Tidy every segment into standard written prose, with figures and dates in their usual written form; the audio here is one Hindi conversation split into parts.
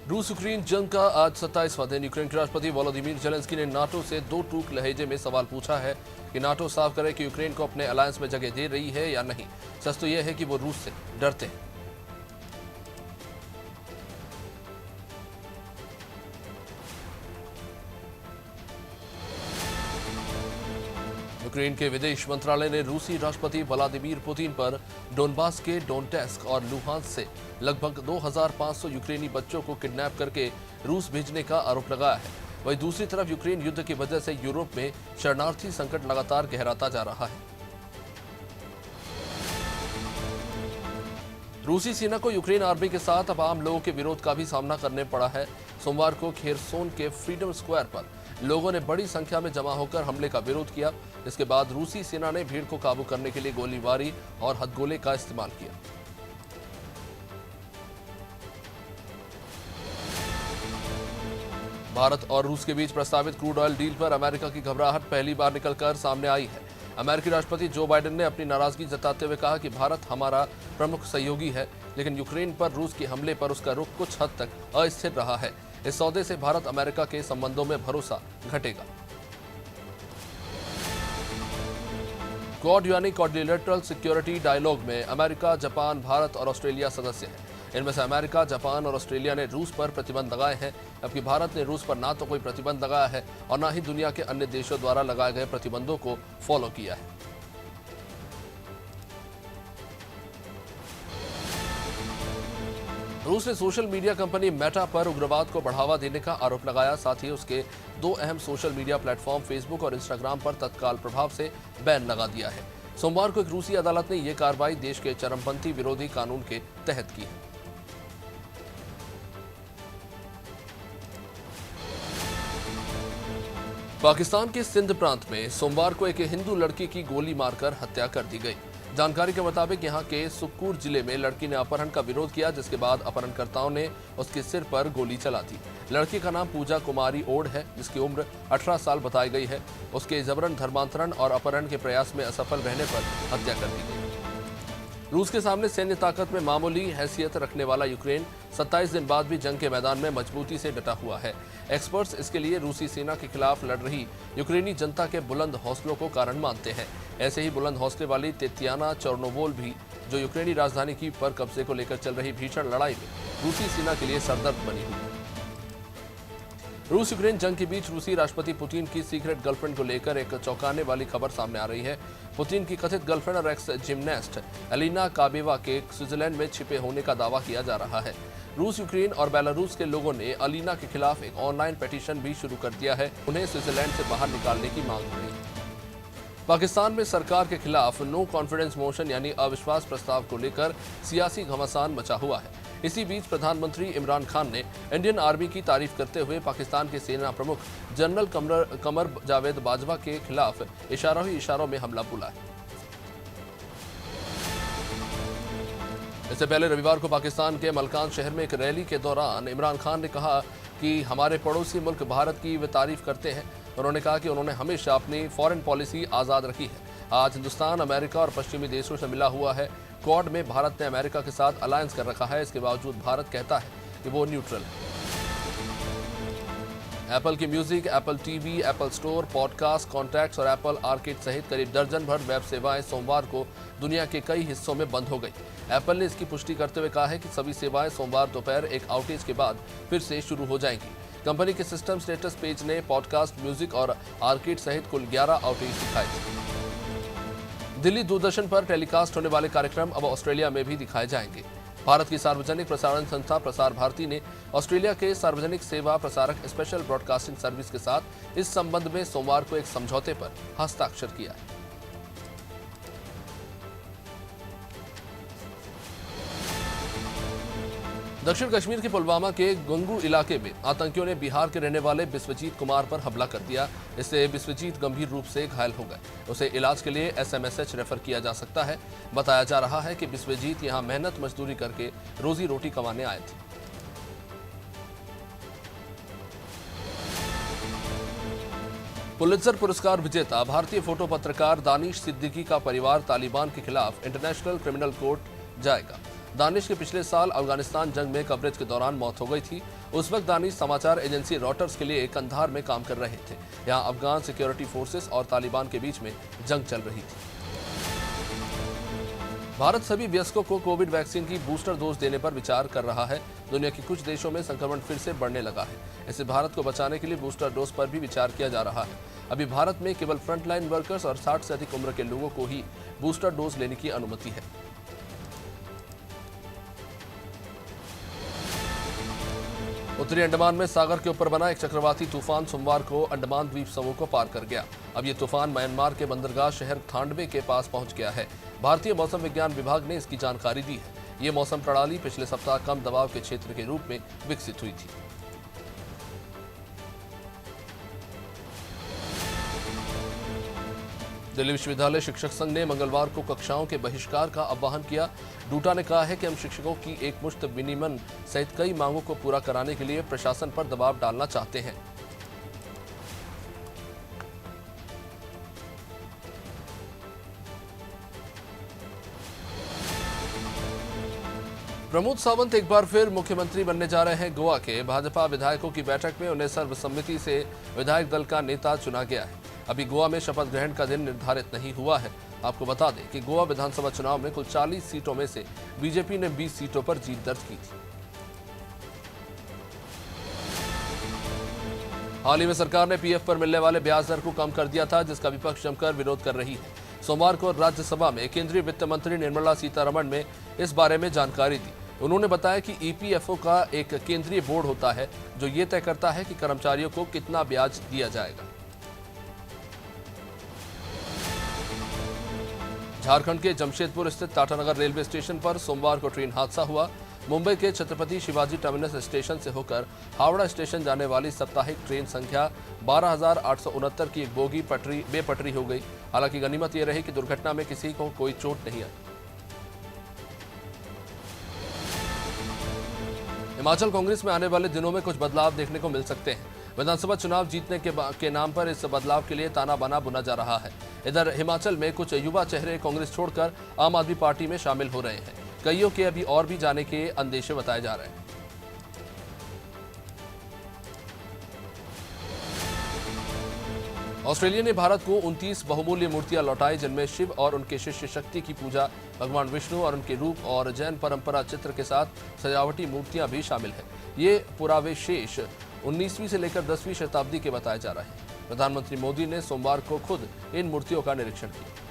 रूस यूक्रेन जंग का आज 27वां दिन। यूक्रेन के राष्ट्रपति वोलोदिमीर जेलेंस्की ने नाटो से दो टूक लहजे में सवाल पूछा है कि नाटो साफ करे कि यूक्रेन को अपने अलायंस में जगह दे रही है या नहीं। सच तो यह है कि वो रूस से डरते हैं। यूक्रेन के विदेश मंत्रालय ने रूसी राष्ट्रपति व्लादिमीर पुतिन पर डोनबास के डोनेट्स्क और लुहांस से लगभग 2500 यूक्रेनी बच्चों को किडनैप करके रूस भेजने का आरोप लगाया है। वहीं दूसरी तरफ यूक्रेन युद्ध की वजह से यूरोप में शरणार्थी संकट लगातार गहराता जा रहा है। रूसी सेना को यूक्रेन आर्मी के साथ अब आम लोगों के विरोध का भी सामना करने पड़ा है। सोमवार को खेरसोन के फ्रीडम स्क्वायर पर लोगों ने बड़ी संख्या में जमा होकर हमले का विरोध किया। इसके बाद रूसी सेना ने भीड़ को काबू करने के लिए गोलीबारी और हथगोले का इस्तेमाल किया। भारत और रूस के बीच प्रस्तावित क्रूड ऑयल डील पर अमेरिका की घबराहट पहली बार निकलकर सामने आई है। अमेरिकी राष्ट्रपति जो बाइडेन ने अपनी नाराजगी जताते हुए कहा कि भारत हमारा प्रमुख सहयोगी है, लेकिन यूक्रेन पर रूस के हमले पर उसका रुख कुछ हद तक अस्थिर रहा है। इस सौदे से भारत अमेरिका के संबंधों में भरोसा घटेगा। क्वाड यानी क्वाड्रिलेटरल सिक्योरिटी डायलॉग में अमेरिका, जापान, भारत और ऑस्ट्रेलिया सदस्य हैं। इनमें से अमेरिका, जापान और ऑस्ट्रेलिया ने रूस पर प्रतिबंध लगाए हैं, जबकि भारत ने रूस पर ना तो कोई प्रतिबंध लगाया है और ना ही दुनिया के अन्य देशों द्वारा लगाए गए प्रतिबंधों को फॉलो किया है। रूस ने सोशल मीडिया कंपनी मेटा पर उग्रवाद को बढ़ावा देने का आरोप लगाया। साथ ही उसके दो अहम सोशल मीडिया प्लेटफॉर्म फेसबुक और इंस्टाग्राम पर तत्काल प्रभाव से बैन लगा दिया है। सोमवार को एक रूसी अदालत ने यह कार्रवाई देश के चरमपंथी विरोधी कानून के तहत की है। पाकिस्तान के सिंध प्रांत में सोमवार को एक हिंदू लड़की की गोली मारकर हत्या कर दी गई। जानकारी के मुताबिक यहां के सुक्कुर जिले में लड़की ने अपहरण का विरोध किया, जिसके बाद अपहरणकर्ताओं ने उसके सिर पर गोली चला दी। लड़की का नाम पूजा कुमारी ओड है, जिसकी उम्र 18 साल बताई गई है। उसके जबरन धर्मांतरण और अपहरण के प्रयास में असफल रहने पर हत्या कर दी गई। रूस के सामने सैन्य ताकत में मामूली हैसियत रखने वाला यूक्रेन 27 दिन बाद भी जंग के मैदान में मजबूती से डटा हुआ है। एक्सपर्ट्स इसके लिए रूसी सेना के खिलाफ लड़ रही यूक्रेनी जनता के बुलंद हौसलों को कारण मानते हैं। ऐसे ही बुलंद हौसले वाली तेत्याना चोर्नोवोल भी, जो यूक्रेनी राजधानी की पर कब्जे को लेकर चल रही भीषण लड़ाई में रूसी सेना के लिए सरदर्द बनी हुई है। रूस यूक्रेन जंग के बीच रूसी राष्ट्रपति पुतिन की सीक्रेट गर्लफ्रेंड को लेकर एक चौंकाने वाली खबर सामने आ रही है। पुतिन की कथित गर्लफ्रेंड और एक्स जिम्नास्ट एलिना काबेवा के स्विट्जरलैंड में छिपे होने का दावा किया जा रहा है। रूस, यूक्रेन और बेलारूस के लोगों ने अलीना के खिलाफ एक ऑनलाइन पिटीशन भी शुरू कर दिया है। उन्हें स्विट्जरलैंड से बाहर निकालने की मांग हो रही है। पाकिस्तान में सरकार के खिलाफ नो कॉन्फिडेंस मोशन यानी अविश्वास प्रस्ताव को लेकर सियासी घमासान मचा हुआ है। इसी बीच प्रधानमंत्री इमरान खान ने इंडियन आर्मी की तारीफ करते हुए पाकिस्तान के सेना प्रमुख जनरल कमर जावेद बाजवा के खिलाफ इशारों ही इशारों में हमला बोला है। इससे पहले रविवार को पाकिस्तान के मलकान शहर में एक रैली के दौरान इमरान खान ने कहा कि हमारे पड़ोसी मुल्क भारत की वे तारीफ करते हैं। उन्होंने कहा कि उन्होंने हमेशा अपनी फॉरेन पॉलिसी आज़ाद रखी है। आज हिंदुस्तान अमेरिका और पश्चिमी देशों से मिला हुआ है। क्वाड में भारत ने अमेरिका के साथ अलायंस कर रखा है। इसके बावजूद भारत कहता है कि वो न्यूट्रल है। एप्पल की music, Apple TV, Apple store, podcast, contacts और एप्पल आर्केड सहित करीब दर्जन भर वेब सेवाएं सोमवार को दुनिया के कई हिस्सों में बंद हो गई। एप्पल ने इसकी पुष्टि करते हुए कहा है कि सभी सेवाएं सोमवार दोपहर एक आउटेज के बाद फिर से शुरू हो जाएंगी। कंपनी के सिस्टम स्टेटस पेज ने पॉडकास्ट, म्यूजिक और आर्केड सहित कुल 11 आउटेज दिखाए थे। दिल्ली दूरदर्शन पर टेलीकास्ट होने वाले कार्यक्रम अब ऑस्ट्रेलिया में भी दिखाए जाएंगे। भारत की सार्वजनिक प्रसारण संस्था प्रसार भारती ने ऑस्ट्रेलिया के सार्वजनिक सेवा प्रसारक स्पेशल ब्रॉडकास्टिंग सर्विस के साथ इस संबंध में सोमवार को एक समझौते पर हस्ताक्षर किया है। दक्षिण कश्मीर के पुलवामा के गंगू इलाके में आतंकियों ने बिहार के रहने वाले बिस्वजीत कुमार पर हमला कर दिया। इससे बिस्वजीत गंभीर रूप से घायल हो गए। उसे इलाज के लिए एसएमएसएच रेफर किया जा सकता है। बताया जा रहा है कि बिस्वजीत यहां मेहनत मजदूरी करके रोजी रोटी कमाने आए थे। पुलित्जर पुरस्कार विजेता भारतीय फोटो पत्रकार दानिश सिद्दीकी का परिवार तालिबान के खिलाफ इंटरनेशनल क्रिमिनल कोर्ट जाएगा। दानिश की पिछले साल अफगानिस्तान जंग में कवरेज के दौरान मौत हो गई थी। उस वक्त दानिश समाचार एजेंसी रॉयटर्स के लिए कंधार में काम कर रहे थे। यहाँ अफगान सिक्योरिटी फोर्सेस और तालिबान के बीच में जंग चल रही थी। भारत सभी वयस्कों को कोविड वैक्सीन की बूस्टर डोज देने पर विचार कर रहा है। दुनिया के कुछ देशों में संक्रमण फिर से बढ़ने लगा है। इससे भारत को बचाने के लिए बूस्टर डोज पर भी विचार किया जा रहा है। अभी भारत में केवल फ्रंटलाइन वर्कर्स और 60 से अधिक उम्र के लोगों को ही बूस्टर डोज लेने की अनुमति है। उत्तरी अंडमान में सागर के ऊपर बना एक चक्रवाती तूफान सोमवार को अंडमान द्वीप समूह को पार कर गया। अब ये तूफान म्यांमार के बंदरगाह शहर खांडवे के पास पहुंच गया है। भारतीय मौसम विज्ञान विभाग ने इसकी जानकारी दी है। ये मौसम प्रणाली पिछले सप्ताह कम दबाव के क्षेत्र के रूप में विकसित हुई थी। दिल्ली विश्वविद्यालय शिक्षक संघ ने मंगलवार को कक्षाओं के बहिष्कार का आह्वान किया। डूटा ने कहा है कि हम शिक्षकों की एकमुश्त विनियमन सहित कई मांगों को पूरा कराने के लिए प्रशासन पर दबाव डालना चाहते हैं। प्रमोद सावंत एक बार फिर मुख्यमंत्री बनने जा रहे हैं। गोवा के भाजपा विधायकों की बैठक में उन्हें सर्वसम्मति से विधायक दल का नेता चुना गया है। अभी गोवा में शपथ ग्रहण का दिन निर्धारित नहीं हुआ है। आपको बता दें कि गोवा विधानसभा चुनाव में कुल 40 सीटों में से बीजेपी ने 20 सीटों पर जीत दर्ज की थी। हाल ही में सरकार ने पीएफ पर मिलने वाले ब्याज दर को कम कर दिया था, जिसका विपक्ष जमकर विरोध कर रही है। सोमवार को राज्यसभा में केंद्रीय वित्त मंत्री निर्मला सीतारमण ने इस बारे में जानकारी दी। उन्होंने बताया कि ईपीएफओ का एक केंद्रीय बोर्ड होता है जो ये तय करता है कि कर्मचारियों को कितना ब्याज दिया जाएगा। झारखंड के जमशेदपुर स्थित टाटानगर रेलवे स्टेशन पर सोमवार को ट्रेन हादसा हुआ। मुंबई के छत्रपति शिवाजी टर्मिनस स्टेशन से होकर हावड़ा स्टेशन जाने वाली साप्ताहिक ट्रेन संख्या 12,869 की एक बोगी बेपटरी हो गई। हालांकि गनीमत यह रही कि दुर्घटना में किसी को कोई चोट नहीं आई। हिमाचल कांग्रेस में आने वाले दिनों में कुछ बदलाव देखने को मिल सकते हैं। विधानसभा चुनाव जीतने के नाम पर इस बदलाव के लिए ताना बाना बुना जा रहा है। इधर हिमाचल में कुछ युवा चेहरे कांग्रेस छोड़कर आम आदमी पार्टी में शामिल हो रहे हैं। कईयों के अभी और भी जाने के अंदेशे बताए जा रहे हैं। ऑस्ट्रेलिया ने भारत को 29 बहुमूल्य मूर्तियां लौटाई, जिनमें शिव और उनके शिष्य शक्ति की पूजा, भगवान विष्णु और उनके रूप और जैन परंपरा चित्र के साथ सजावटी मूर्तियां भी शामिल है। ये पुरावेशेष 19वीं से लेकर 10वीं शताब्दी के बताए जा रहे हैं। प्रधानमंत्री मोदी ने सोमवार को खुद इन मूर्तियों का निरीक्षण किया।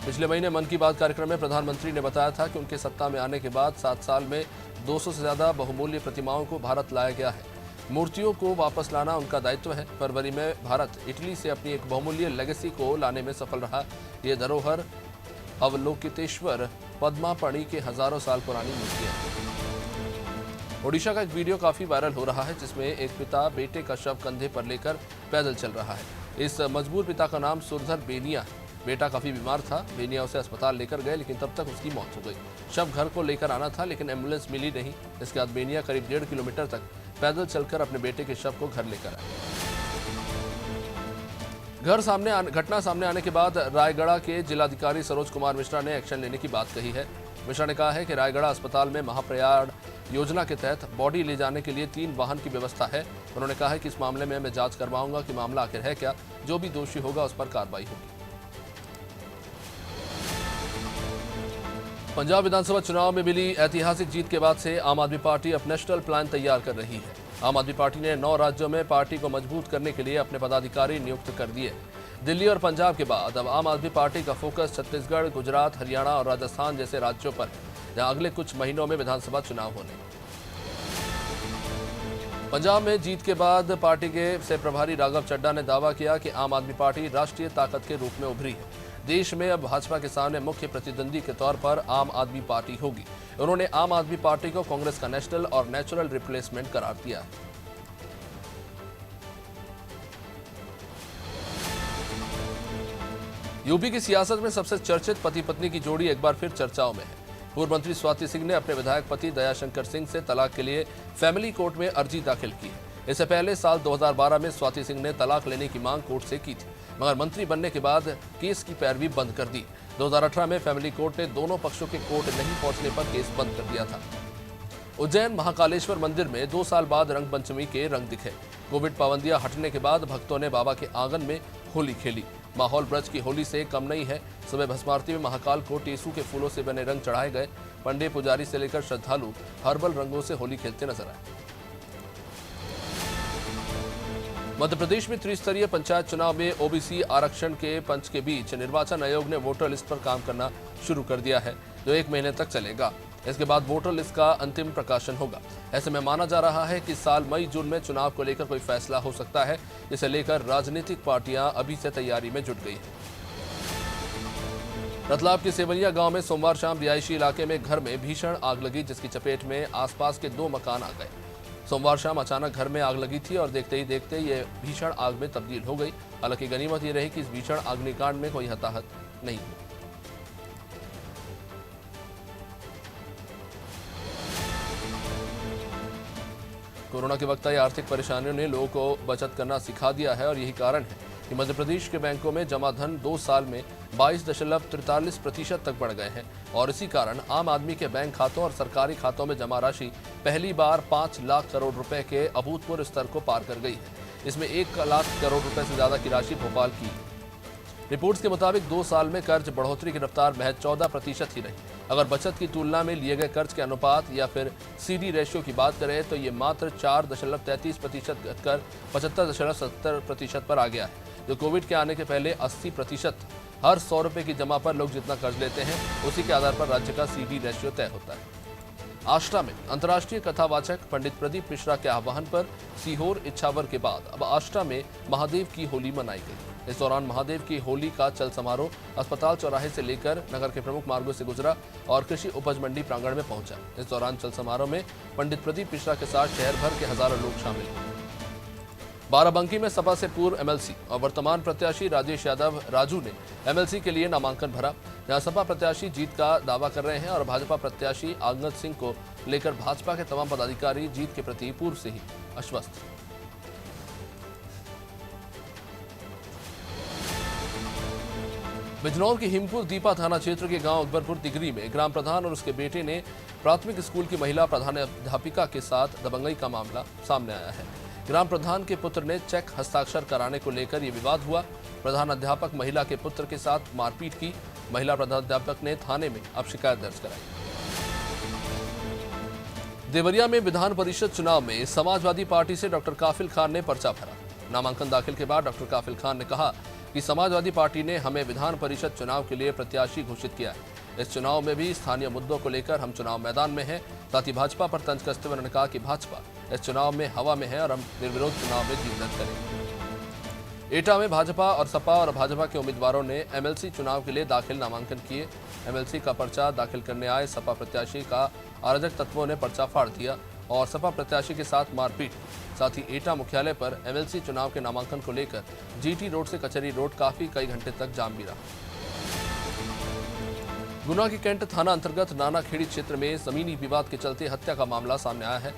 पिछले महीने मन की बात कार्यक्रम में प्रधानमंत्री ने बताया था कि उनके सत्ता में आने के बाद 7 साल में 200 से ज्यादा बहुमूल्य प्रतिमाओं को भारत लाया गया है। मूर्तियों को वापस लाना उनका दायित्व है। फरवरी में भारत इटली से अपनी एक बहुमूल्य लेगेसी को लाने में सफल रहा। ये धरोहर अवलोकितेश्वर पद्मापणी के हजारों साल पुरानी मूर्तियां हैं। ओडिशा का एक वीडियो काफी वायरल हो रहा है, जिसमें एक पिता बेटे का शव कंधे पर लेकर पैदल चल रहा है। इस मजबूर पिता का नाम सुरधर बेनिया है। बेटा काफी बीमार था। बेनिया उसे अस्पताल लेकर गए, लेकिन तब तक उसकी मौत हो गई। शव घर को लेकर आना था, लेकिन एम्बुलेंस मिली नहीं। इसके बाद बेनिया करीब 1.5 किलोमीटर तक पैदल चलकर अपने बेटे के शव को घर लेकर आए। घटना सामने आने के बाद रायगढ़ के जिलाधिकारी सरोज कुमार मिश्रा ने एक्शन लेने की बात कही है। मिश्रा ने कहा है कि रायगढ़ अस्पताल में महाप्रयाण योजना के तहत बॉडी ले जाने के लिए 3 वाहन की व्यवस्था है। उन्होंने कहा है कि इस मामले में मैं जांच करवाऊंगा कि मामला आखिर है क्या। जो भी दोषी होगा उस पर कार्रवाई होगी। पंजाब विधानसभा चुनाव में मिली ऐतिहासिक जीत के बाद से आम आदमी पार्टी अब नेशनल प्लान तैयार कर रही है। आम आदमी पार्टी ने 9 राज्यों में पार्टी को मजबूत करने के लिए अपने पदाधिकारी नियुक्त कर दिए। दिल्ली और पंजाब के बाद अब आम आदमी पार्टी का फोकस छत्तीसगढ़, गुजरात, हरियाणा और राजस्थान जैसे राज्यों पर है, जहां अगले कुछ महीनों में विधानसभा चुनाव होने। पंजाब में जीत के बाद पार्टी के से प्रभारी राघव चड्ढा ने दावा किया कि आम आदमी पार्टी राष्ट्रीय ताकत के रूप में उभरी है। देश में अब भाजपा के सामने मुख्य प्रतिद्वंदी के तौर पर आम आदमी पार्टी होगी। उन्होंने आम आदमी पार्टी को कांग्रेस का नेशनल और नेचुरल रिप्लेसमेंट करार दिया है। यूपी की सियासत में सबसे चर्चित पति पत्नी की जोड़ी एक बार फिर चर्चाओं में है। पूर्व मंत्री स्वाति सिंह ने अपने विधायक पति दयाशंकर सिंह से तलाक के लिए फैमिली कोर्ट में अर्जी दाखिल की है। इससे पहले साल 2012 में स्वाति सिंह ने तलाक लेने की मांग कोर्ट से की थी, मगर मंत्री बनने के बाद केस की पैरवी बंद कर दी। 2018 में फैमिली कोर्ट ने दोनों पक्षों के कोर्ट नहीं पहुंचने पर केस बंद कर दिया था। उज्जैन महाकालेश्वर मंदिर में 2 साल बाद रंगपंचमी के रंग दिखे। कोविड पाबंदियां हटने के बाद भक्तों ने बाबा के आंगन में होली खेली। माहौल ब्रज की होली से कम नहीं है। सुबह भस्मारती में महाकाल को टेसू के फूलों से बने रंग चढ़ाए गए। पंडे पुजारी से लेकर श्रद्धालु हर्बल रंगों से होली खेलते नजर आए। मध्य प्रदेश में त्रिस्तरीय पंचायत चुनाव में ओबीसी आरक्षण के पंच के बीच निर्वाचन आयोग ने वोटर लिस्ट पर काम करना शुरू कर दिया है, जो 1 महीने तक चलेगा। इसके बाद वोटर लिस्ट का अंतिम प्रकाशन होगा। ऐसे में माना जा रहा है कि इस साल मई-जून में चुनाव को लेकर कोई फैसला हो सकता है, जिसे लेकर राजनीतिक पार्टियां अभी से तैयारी में जुट गई हैं। रतलाम के सेवलिया गांव में सोमवार शाम रिहायशी इलाके में घर में भीषण आग लगी, जिसकी चपेट में आसपास के 2 मकान आ गए। सोमवार शाम अचानक घर में आग लगी थी और देखते ही देखते ये भीषण आग में तब्दील हो गई। हालांकि गनीमत ये रही कि इस भीषण अग्निकांड में कोई हताहत नहीं हुई। कोरोना के वक्त आई आर्थिक परेशानियों ने लोगों को बचत करना सिखा दिया है और यही कारण है कि मध्य प्रदेश के बैंकों में जमा धन 2 साल में 22.43% तक बढ़ गए हैं और इसी कारण आम आदमी के बैंक खातों और सरकारी खातों में जमा राशि पहली बार 5 लाख करोड़ रुपए के अभूतपूर्व स्तर को पार कर गई है। इसमें 1 लाख करोड़ रुपए से ज्यादा की राशि भोपाल की। रिपोर्ट्स के मुताबिक 2 साल में कर्ज बढ़ोतरी की रफ्तार महज 14% ही रही। अगर बचत की तुलना में लिए गए कर्ज के अनुपात या फिर सीडी रेशियो की बात करें तो ये मात्र 4.33% घटकर 75.70% पर आ गया है, जो कोविड के आने के पहले 80%। हर 100 रुपए की जमा पर लोग जितना कर्ज लेते हैं उसी के आधार पर राज्य का सीडी रेशियो तय होता है। आष्टा में अंतर्राष्ट्रीय कथावाचक पंडित प्रदीप मिश्रा के आह्वान पर सीहोर इच्छावर के बाद अब आष्टा में महादेव की होली मनाई गई। इस दौरान महादेव की होली का चल समारोह अस्पताल चौराहे से लेकर नगर के प्रमुख मार्गों से गुजरा और कृषि उपज मंडी प्रांगण में पहुंचा। इस दौरान चल समारोह में पंडित प्रदीप मिश्रा के साथ शहर भर के हजारों लोग शामिल हुए। बाराबंकी में सपा से पूर्व एमएलसी और वर्तमान प्रत्याशी राजेश यादव राजू ने एमएलसी के लिए नामांकन भरा। यहां सपा प्रत्याशी जीत का दावा कर रहे हैं और भाजपा प्रत्याशी आंगद सिंह को लेकर भाजपा के तमाम पदाधिकारी जीत के प्रति पूर्व से ही आश्वस्त। बिजनौर के हिमपुर दीपा थाना क्षेत्र के गांव अकबरपुर तिगरी में ग्राम प्रधान और उसके बेटे ने प्राथमिक स्कूल की महिला प्रधानाध्यापिका के साथ दबंगई का मामला सामने आया है। ग्राम प्रधान के पुत्र ने चेक हस्ताक्षर कराने को लेकर यह विवाद हुआ। प्रधान अध्यापक महिला के पुत्र के साथ मारपीट की। महिला प्रधानाध्यापक ने थाने में अब शिकायत दर्ज कराई। देवरिया में विधान परिषद चुनाव में समाजवादी पार्टी से डॉक्टर काफिल खान ने पर्चा भरा। नामांकन दाखिल के बाद डॉक्टर काफिल खान ने कहा कि समाजवादी पार्टी ने हमें विधान परिषद चुनाव के लिए प्रत्याशी घोषित किया है। इस चुनाव में भी स्थानीय मुद्दों को लेकर हम चुनाव मैदान में हैं। साथ ही भाजपा पर तंज कसते हुए उन्होंने कहा कि भाजपा इस चुनाव में हवा में है और हम निर्विरोध चुनाव में जीत दर्ज करेंगे। एटा में भाजपा और सपा और भाजपा के उम्मीदवारों ने एमएलसी चुनाव के लिए दाखिल नामांकन किए। एमएलसी का पर्चा दाखिल करने आए सपा प्रत्याशी का अराजक तत्वों ने पर्चा फाड़ दिया और सपा प्रत्याशी के साथ मारपीट। साथ ही एटा मुख्यालय पर एमएलसी चुनाव के नामांकन को लेकर जीटी रोड से कचहरी रोड कई घंटे तक जाम भी रहा। गुना के कैंट थाना अंतर्गत नानाखेड़ी क्षेत्र में जमीनी विवाद के चलते हत्या का मामला सामने आया है।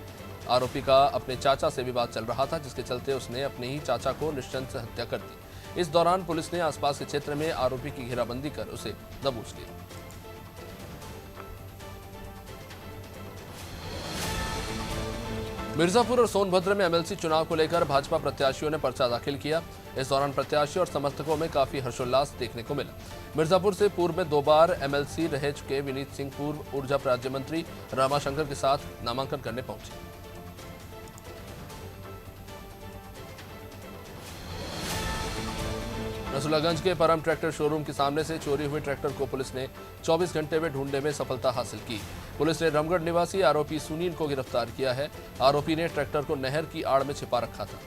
आरोपी का अपने चाचा से विवाद चल रहा था, जिसके चलते उसने अपने ही चाचा को निश्चंद से हत्या कर दी। इस दौरान पुलिस ने आसपास के क्षेत्र में आरोपी की घेराबंदी कर उसे दबोच लिया। मिर्जापुर और सोनभद्र में एमएलसी चुनाव को लेकर भाजपा प्रत्याशियों ने पर्चा दाखिल किया। इस दौरान प्रत्याशी और समर्थकों में काफी हर्षोल्लास देखने को मिला। मिर्जापुर से पूर्व में 2 बार एमएलसी रह चुके विनीत सिंह पूर्व ऊर्जा राज्य मंत्री रामाशंकर के साथ नामांकन करने पहुंचे। रसूलागंज के परम ट्रैक्टर शोरूम के सामने से चोरी हुए ट्रैक्टर को पुलिस ने 24 घंटे में ढूंढने में सफलता हासिल की। पुलिस ने रामगढ़ निवासी आरोपी सुनील को गिरफ्तार किया है। आरोपी ने ट्रैक्टर को नहर की आड़ में छिपा रखा था।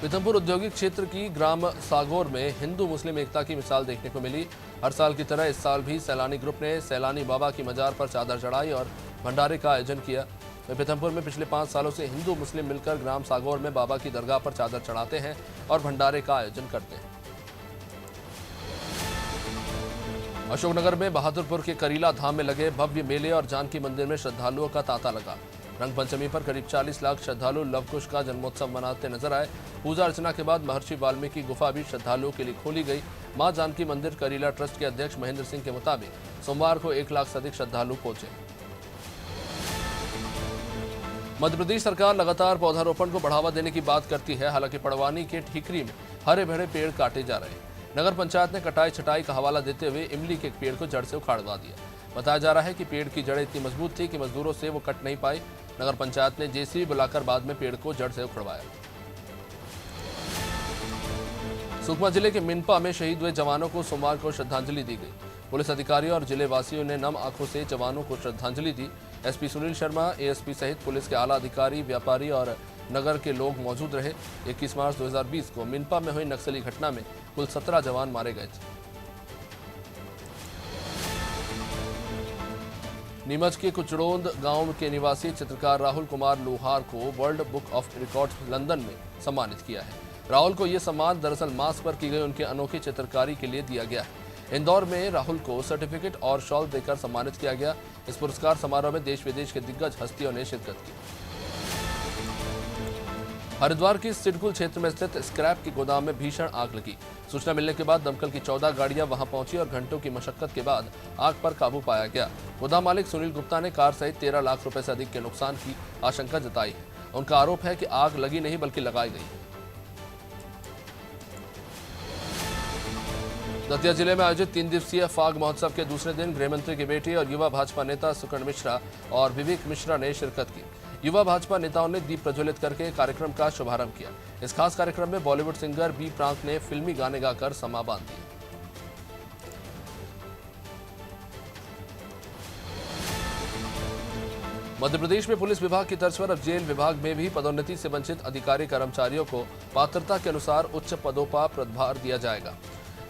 पीथमपुर औद्योगिक क्षेत्र की ग्राम सागौर में हिंदू मुस्लिम एकता की मिसाल देखने को मिली। हर साल की तरह इस साल भी सैलानी ग्रुप ने सैलानी बाबा की मजार पर चादर चढ़ाई और भंडारे का आयोजन किया। पीथमपुर में पिछले 5 सालों से हिंदू मुस्लिम मिलकर ग्राम सागौर में बाबा की दरगाह पर चादर चढ़ाते हैं और भंडारे का आयोजन करते हैं। अशोकनगर में बहादुरपुर के करीला धाम में लगे भव्य मेले और जानकी मंदिर में श्रद्धालुओं का तांता लगा। रंग पंचमी पर करीब 40 लाख श्रद्धालु लवकुश का जन्मोत्सव मनाते नजर आए। पूजा अर्चना के बाद महर्षि वाल्मीकि गुफा भी श्रद्धालुओं के लिए खोली गई। मां जानकी मंदिर करीला ट्रस्ट के अध्यक्ष महेंद्र सिंह के मुताबिक सोमवार को 1 लाख से अधिक श्रद्धालु पहुंचे। मध्य प्रदेश सरकार लगातार पौधारोपण को बढ़ावा देने की बात करती है। हालांकि पड़वानी के ठीकरी में हरे भरे पेड़ काटे जा रहे हैं। नगर पंचायत ने कटाई छटाई का हवाला देते हुए इमली के एक पेड़ को जड़ से उखाड़वा दिया। बताया जा रहा है कि पेड़ की जड़ें इतनी मजबूत थी कि मजदूरों से वो कट नहीं पाई। नगर पंचायत ने जेसीबी बुलाकर बाद में पेड़ को जड़ से उखड़वाया। सुकमा जिले के मिनपा में शहीद हुए जवानों को सोमवार को श्रद्धांजलि दी गई। पुलिस अधिकारियों और जिले वासियों ने नम आंखों से जवानों को श्रद्धांजलि दी। एसपी सुनील शर्मा, एएसपी सहित पुलिस के आला अधिकारी, व्यापारी और नगर के लोग मौजूद रहे। 21 मार्च 2020 को मिनपा में हुई नक्सली घटना में कुल 17 जवान मारे गए थे। नीमच के कुचड़ोंद गांव के निवासी चित्रकार राहुल कुमार लोहार को world book of records London में सम्मानित किया है। राहुल को यह सम्मान दरअसल मास्क पर की गई उनकी अनोखी चित्रकारी के लिए दिया गया है। इंदौर में राहुल को सर्टिफिकेट और शॉल देकर सम्मानित किया गया। इस पुरस्कार समारोह में देश विदेश के दिग्गज हस्तियों ने शिरकत की। हरिद्वार के सिडकुल क्षेत्र में स्थित स्क्रैप के गोदाम में भीषण आग लगी। सूचना मिलने के बाद दमकल की 14 गाड़ियां वहां पहुंची और घंटों की मशक्कत के बाद आग पर काबू पाया गया। गोदाम मालिक सुनील गुप्ता ने कार सहित 13 लाख रुपए से अधिक के नुकसान की आशंका जताई है। उनका आरोप है कि आग लगी नहीं बल्कि लगाई गई। दतिया जिले में आयोजित 3 दिवसीय फाग महोत्सव के दूसरे दिन गृहमंत्री की बेटी और युवा भाजपा नेता सुकर्ण मिश्रा और विवेक मिश्रा ने शिरकत की। युवा भाजपा नेताओं ने दीप प्रज्वलित करके कार्यक्रम का शुभारंभ किया। इस खास कार्यक्रम में बॉलीवुड सिंगर बी प्राक ने फिल्मी गाने गाकर समा बांध दिया। मध्य प्रदेश में पुलिस विभाग की तर्ज पर अब जेल विभाग में भी पदोन्नति से वंचित अधिकारी कर्मचारियों को पात्रता के अनुसार उच्च पदों पर प्रभार दिया जाएगा।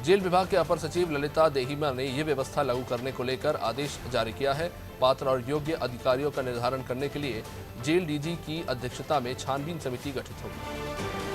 जेल विभाग के अपर सचिव ललिता देहिमा ने यह व्यवस्था लागू करने को लेकर आदेश जारी किया है। पात्र और योग्य अधिकारियों का निर्धारण करने के लिए जेल डीजी की अध्यक्षता में छानबीन समिति गठित होगी।